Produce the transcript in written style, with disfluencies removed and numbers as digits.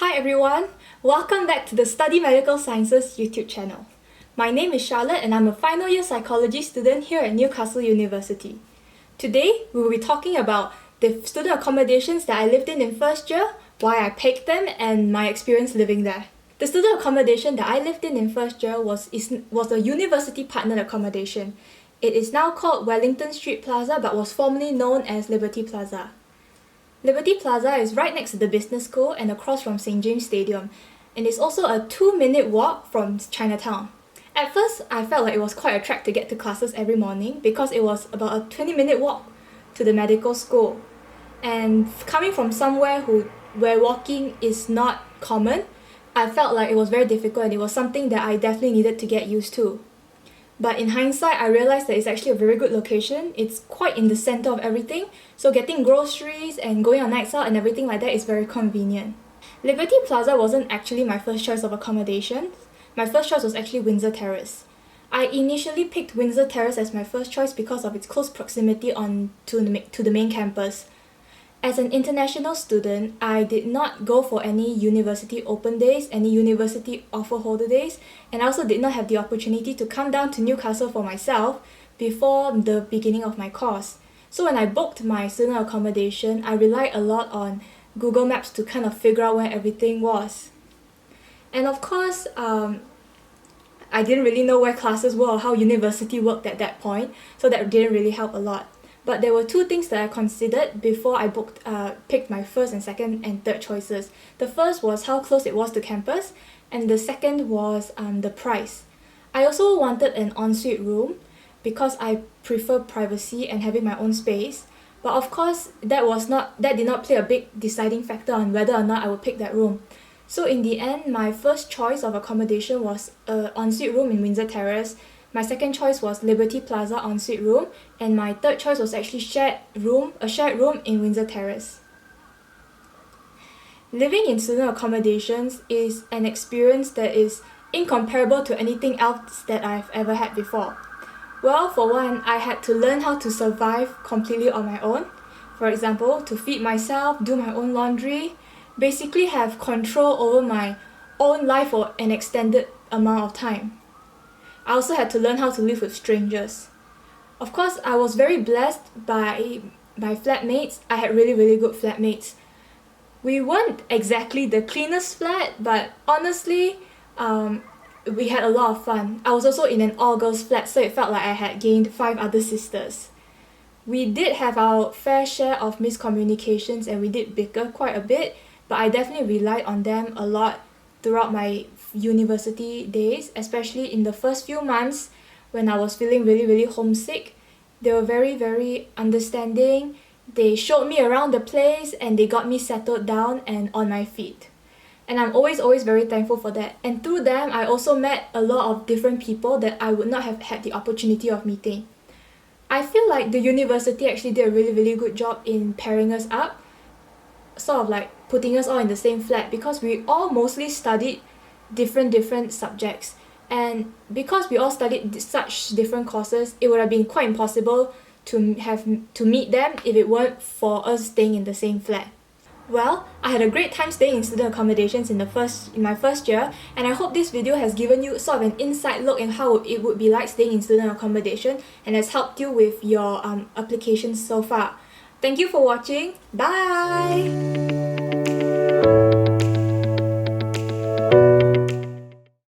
Hi everyone, welcome back to the Study Medical Sciences YouTube channel. My name is Charlotte and I'm a final year psychology student here at Newcastle University. Today, we will be talking about the student accommodations that I lived in first year, why I picked them, and my experience living there. The student accommodation that I lived in first year was a university partnered accommodation. It is now called Wellington Street Plaza but was formerly known as Liberty Plaza. Liberty Plaza is right next to the business school and across from St. James Stadium, and it's also a 2-minute walk from Chinatown. At first, I felt like it was quite a trek to get to classes every morning because it was about a 20-minute walk to the medical school. And coming from somewhere where walking is not common, I felt like it was very difficult and it was something that I definitely needed to get used to. But in hindsight, I realized that it's actually a very good location. It's quite in the center of everything, so getting groceries and going on nights out and everything like that is very convenient. Liberty Plaza wasn't actually my first choice of accommodation. My first choice was actually Windsor Terrace. I initially picked Windsor Terrace as my first choice because of its close proximity to the main campus. As an international student, I did not go for any university open days, any university offer holder days, and I also did not have the opportunity to come down to Newcastle for myself before the beginning of my course. So when I booked my student accommodation, I relied a lot on Google Maps to kind of figure out where everything was. And of course, I didn't really know where classes were or how university worked at that point, so that didn't really help a lot. But there were two things that I considered before I picked my first and second and third choices. The first was how close it was to campus, and the second was the price. I also wanted an ensuite room because I prefer privacy and having my own space. But of course, that did not play a big deciding factor on whether or not I would pick that room. So in the end, my first choice of accommodation was an ensuite room in Windsor Terrace. My second choice was Liberty Plaza ensuite room, and my third choice was actually a shared room in Windsor Terrace. Living in student accommodations is an experience that is incomparable to anything else that I've ever had before. Well, for one, I had to learn how to survive completely on my own. For example, to feed myself, do my own laundry, basically have control over my own life for an extended amount of time. I also had to learn how to live with strangers. Of course, I was very blessed by my flatmates. I had really, really good flatmates. We weren't exactly the cleanest flat, but honestly, we had a lot of fun. I was also in an all-girls flat, so it felt like I had gained 5 other sisters. We did have our fair share of miscommunications and we did bicker quite a bit, but I definitely relied on them a lot throughout my university days, especially in the first few months when I was feeling really, really homesick. They were very, very understanding. They showed me around the place and they got me settled down and on my feet. And I'm always very thankful for that. And through them, I also met a lot of different people that I would not have had the opportunity of meeting. I feel like the university actually did a really, really good job in pairing us up, sort of like putting us all in the same flat, because we all mostly studied different subjects, and because we all studied such different courses, it would have been quite impossible to meet them if it weren't for us staying in the same flat. Well, I had a great time staying in student accommodations in my first year, and I hope this video has given you sort of an inside look in how it would be like staying in student accommodation and has helped you with your applications so far. Thank you for watching. Bye!